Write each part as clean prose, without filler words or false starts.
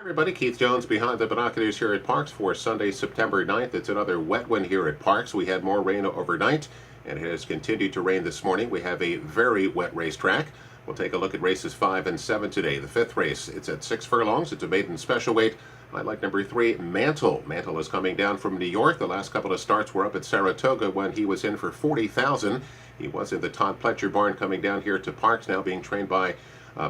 Everybody, Keith Jones behind the binoculars here at Parks for Sunday, September 9th. It's another wet one here at Parks. We had more rain overnight, and it has continued to rain this morning. We have a very wet racetrack. We'll take a look at races 5 and 7 today. The fifth race, it's at 6 furlongs. It's a maiden special weight. I like number 3, Mantle. Mantle is coming down from New York. The last couple of starts were up at Saratoga when he was in for 40,000. He was in the Todd Pletcher barn coming down here to Parks, now being trained by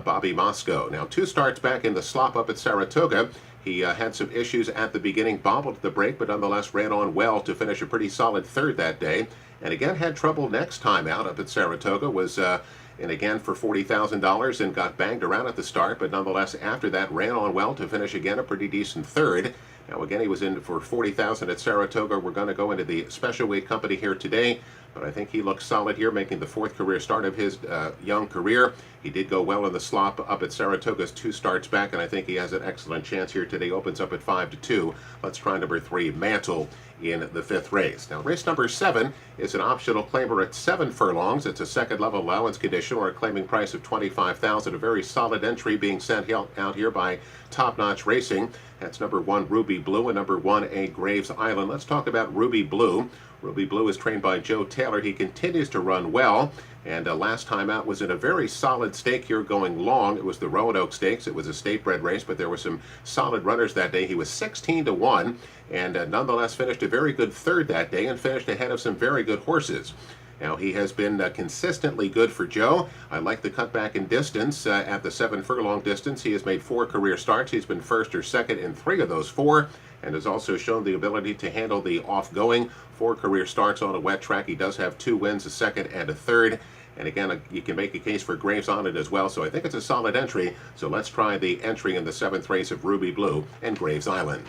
Bobby Moscow. Now, 2 starts back in the slop up at Saratoga. He had some issues at the beginning, bobbled at the break, but nonetheless ran on well to finish a pretty solid third that day. And again, had trouble next time out up at Saratoga, was in again for $40,000 and got banged around at the start, but nonetheless after that ran on well to finish again a pretty decent third. Now again, he was in for $40,000 at Saratoga. We're going to go into the special weight company here today, but I think he looks solid here, making the 4th career start of his young career. He did go well in the slop up at Saratoga's 2 starts back, and I think he has an excellent chance here today. Opens up at 5-2. Let's try number 3, Mantle, in the 5th race. Now, race number 7 is an optional claimer at 7 furlongs. It's a second level allowance condition or a claiming price of $25,000. A very solid entry being sent out here by Top Notch Racing. That's number 1, Ruby Blue, and number 1A, Graves Island. Let's talk about Ruby Blue. Ruby Blue is trained by Joe Taylor. He continues to run well, and last time out was in a very solid stake here going long. It was the Roanoke Stakes. It was a state bred race, but there were some solid runners that day. He was 16-1, and nonetheless finished a very good third that day and finished ahead of some very good horses. Now, he has been consistently good for Joe. I like the cutback in distance at the 7 furlong distance. He has made 4 career starts. He's been first or second in 3 of those 4, and has also shown the ability to handle the off-going. 4 career starts on a wet track. He does have 2 wins, a second and a third. And again, you can make a case for Graves on it as well, so I think it's a solid entry. So let's try the entry in the 7th race of Ruby Blue and Graves Island.